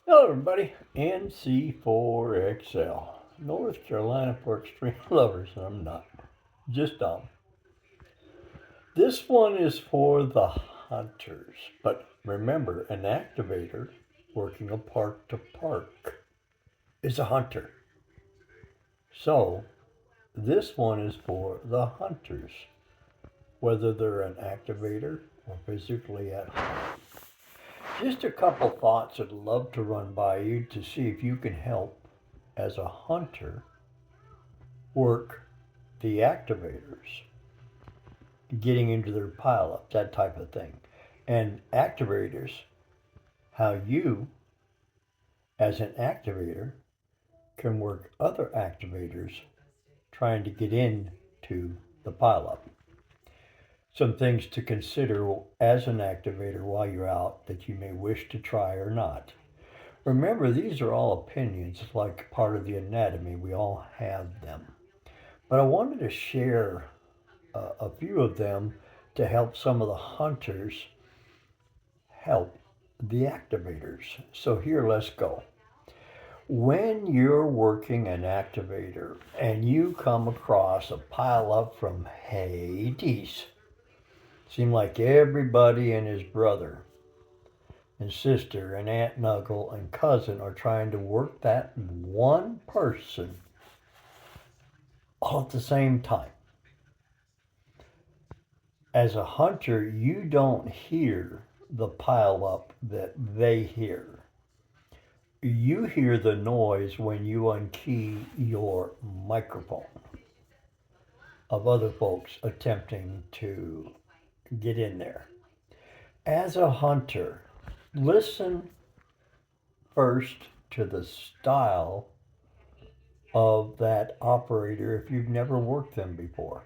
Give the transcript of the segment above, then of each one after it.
Hello, everybody. NC4XL, North Carolina for extreme lovers. I'm not, just dumb. This one is for the hunters, but remember, an activator working a park to park is a hunter. So, this one is for the hunters, whether they're an activator or physically at home. Just a couple thoughts I'd love to run by you to see if you can help as a hunter work the activators, getting into their pileups, that type of thing. And activators, how you, as an activator, can work other activators trying to get into the pileup. Some things to consider as an activator while you're out that you may wish to try or not. Remember, these are all opinions, like part of the anatomy. We all have them. But I wanted to share a few of them to help some of the hunters help the activators. So here, let's go. When you're working an activator and you come across a pileup from Hades, seem like everybody and his brother and sister and aunt and uncle and cousin are trying to work that one person all at the same time. As a hunter, you don't hear the pileup that they hear. You hear the noise when you unkey your microphone of other folks attempting to get in there. As a hunter, listen first to the style of that operator if you've never worked them before.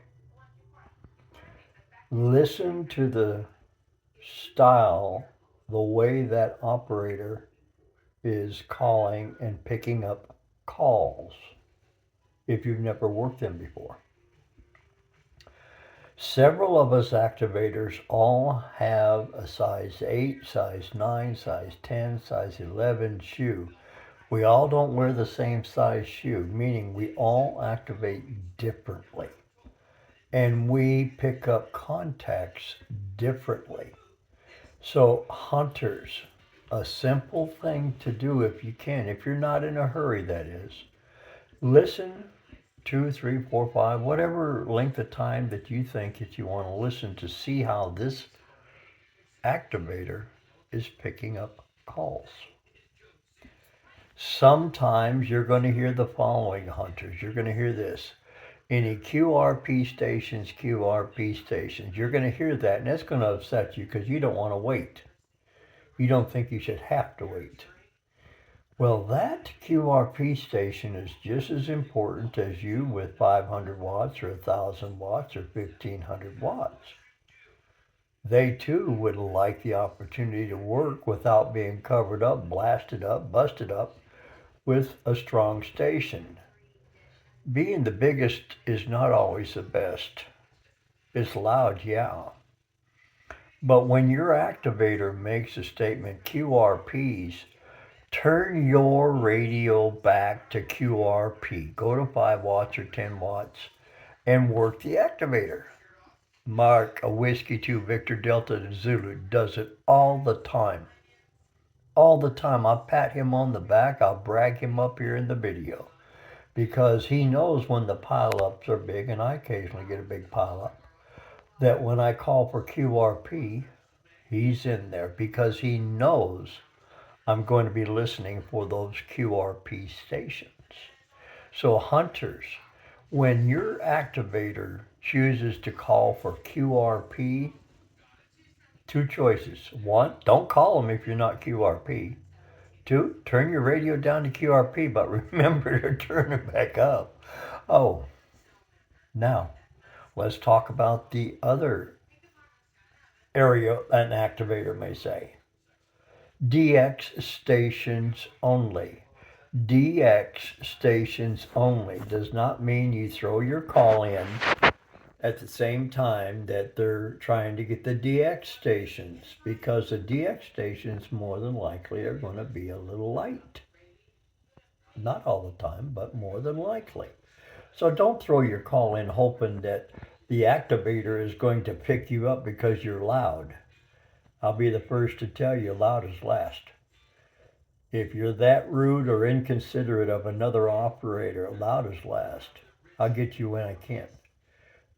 Listen to the style, the way that operator is calling and picking up calls if you've never worked them before. Several of us activators all have a size 8, size 9, size 10, size 11 shoe. We all don't wear the same size shoe, meaning we all activate differently. And we pick up contacts differently. So, hunters, a simple thing to do if you can, if you're not in a hurry, that is, listen 2, 3, 4, 5, whatever length of time that you think that you want to listen to see how this activator is picking up calls. Sometimes you're going to hear the following, hunters. You're going to hear this. Any QRP stations, QRP stations. You're going to hear that, and that's going to upset you because you don't want to wait. You don't think you should have to wait. Well, that QRP station is just as important as you with 500 watts or 1,000 watts or 1,500 watts. They too would like the opportunity to work without being covered up, blasted up, busted up with a strong station. Being the biggest is not always the best. It's loud, yeah. But when your activator makes a statement, QRPs, turn your radio back to QRP. Go to 5 watts or 10 watts and work the activator. Mark, a Whiskey 2 Victor Delta Zulu, does it all the time. All the time. I'll pat him on the back. I'll brag him up here in the video. Because he knows when the pileups are big, and I occasionally get a big pileup, that when I call for QRP, he's in there because he knows I'm going to be listening for those QRP stations. So hunters, when your activator chooses to call for QRP, 2 choices. 1, don't call them if you're not QRP. 2, turn your radio down to QRP, but remember to turn it back up. Oh, now let's talk about the other area an activator may say. DX stations only. DX stations only does not mean you throw your call in at the same time that they're trying to get the DX stations, because the DX stations more than likely are going to be a little light. Not all the time, but more than likely. So don't throw your call in hoping that the activator is going to pick you up because you're loud. I'll be the first to tell you, loud is last. If you're that rude or inconsiderate of another operator, loud is last. I'll get you when I can.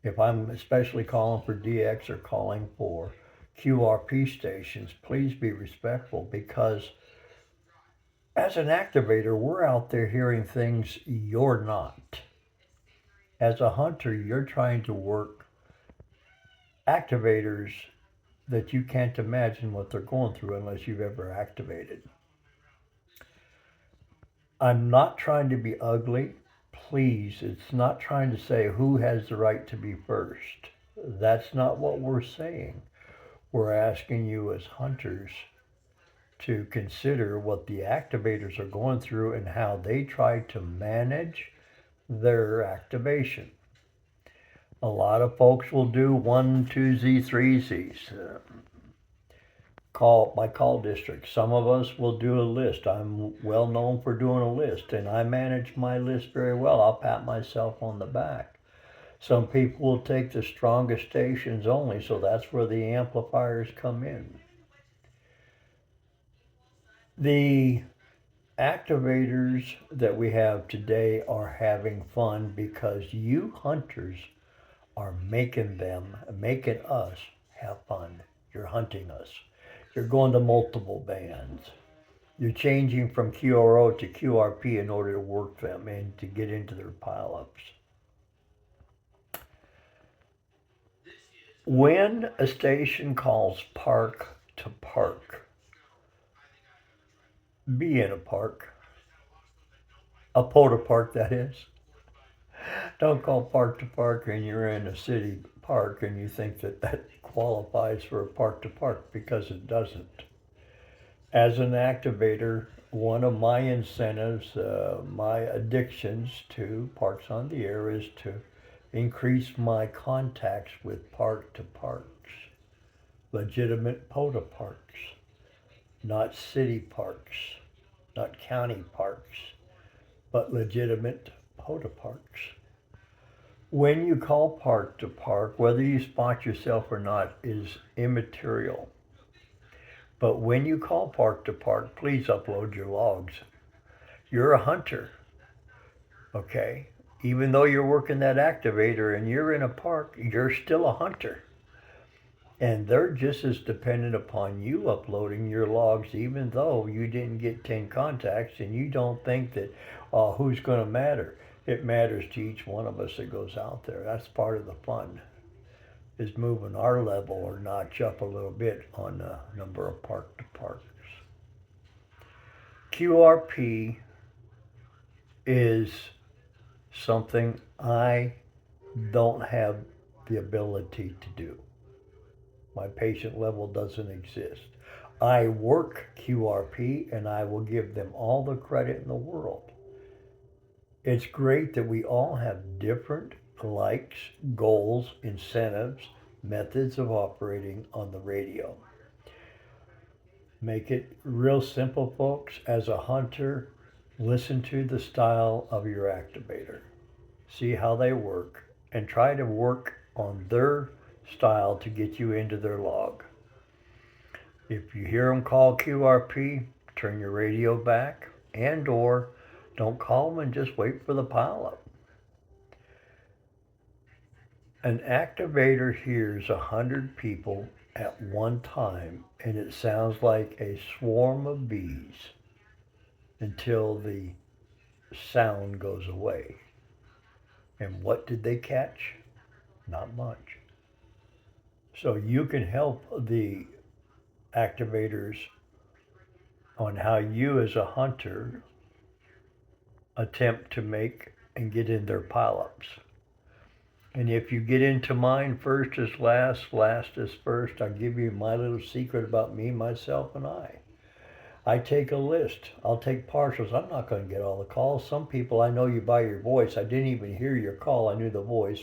If I'm especially calling for DX or calling for QRP stations, please be respectful, because as an activator, we're out there hearing things you're not. As a hunter, you're trying to work activators that you can't imagine what they're going through unless you've ever activated. I'm not trying to be ugly. Please, it's not trying to say who has the right to be first. That's not what we're saying. We're asking you as hunters to consider what the activators are going through and how they try to manage their activation. A lot of folks will do 1, 2Z, 3Zs. Call district. Some of us will do a list. I'm well known for doing a list, and I manage my list very well. I'll pat myself on the back. Some people will take the strongest stations only, so that's where the amplifiers come in. The activators that we have today are having fun because you hunters are making us have fun. You're hunting us. You're going to multiple bands. You're changing from QRO to QRP in order to work them and to get into their PileUps. When a station calls park to park, be in a park, a POTA park that is. Don't call park to park and you're in a city park and you think that that qualifies for a park to park, because it doesn't. As an activator, one of my incentives, my addictions to Parks on the Air, is to increase my contacts with park to parks, legitimate POTA parks, not city parks, not county parks, but legitimate POTA parks. When you call park to park, whether you spot yourself or not is immaterial. But when you call park to park, please upload your logs. You're a hunter, okay? Even though you're working that activator and you're in a park, you're still a hunter. And they're just as dependent upon you uploading your logs, even though you didn't get 10 contacts and you don't think that who's going to matter. It matters to each one of us that goes out there. That's part of the fun, is moving our level or notch up a little bit on the number of park to parks. QRP is something I don't have the ability to do. My patient level doesn't exist. I work QRP and I will give them all the credit in the world. It's great that we all have different likes, goals, incentives, methods of operating on the radio. Make it real simple, folks. As a hunter, listen to the style of your activator. See how they work and try to work on their style to get you into their log. If you hear them call QRP, turn your radio back, and or don't call them and just wait for the pileup. An activator hears 100 people at one time, and it sounds like a swarm of bees until the sound goes away. And what did they catch? Not much. So you can help the activators on how you as a hunter attempt to make and get in their pileups. And if you get into mine, first is last, last is first. I'll give you my little secret about me, myself, and I. I take a list. I'll take partials. I'm not going to get all the calls. Some people, I know you by your voice. I didn't even hear your call. I knew the voice.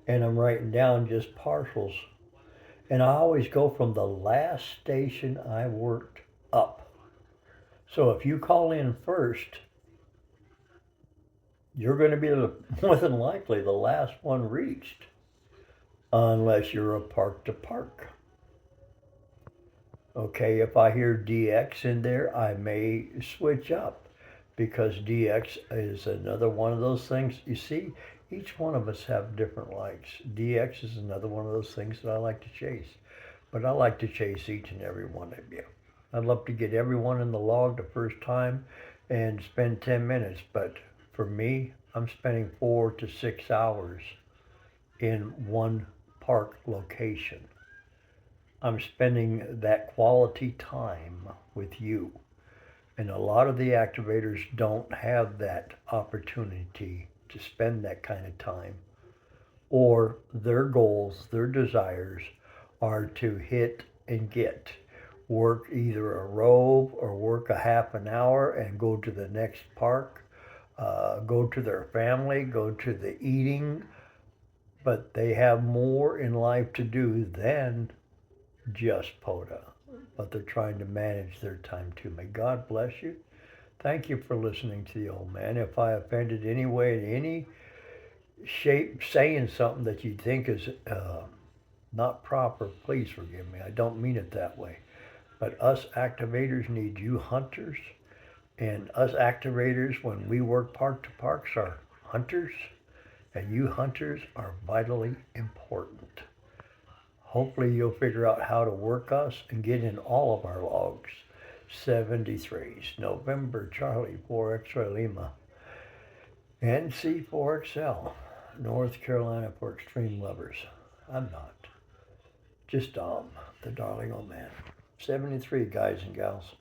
and I'm writing down just partials. And I always go from the last station I worked up. So if you call in first, you're going to be more than likely the last one reached, unless you're a park to park. Okay, if I hear DX in there, I may switch up because DX is another one of those things. You see, each one of us have different likes. DX is another one of those things that I like to chase, but I like to chase each and every one of you. I'd love to get everyone in the log the first time and spend 10 minutes, but for me, I'm spending 4 to 6 hours in one park location. I'm spending that quality time with you. And a lot of the activators don't have that opportunity to spend that kind of time. Or their goals, their desires are to hit and get. Work either a row or work a half an hour and go to the next park, go to their family, go to the eating. But they have more in life to do than just POTA, but they're trying to manage their time too. May God bless you. Thank you for listening to the old man. If I offended any way, in any shape, saying something that you think is not proper, please forgive me. I don't mean it that way. But us activators need you hunters, and us activators, when we work park to parks, are hunters, and you hunters are vitally important. Hopefully you'll figure out how to work us and get in all of our logs. 73s, November Charlie 4XL Lima, NC4XL, North Carolina for extreme lovers. I'm not. Just Dom, the darling old man. 73 guys and gals.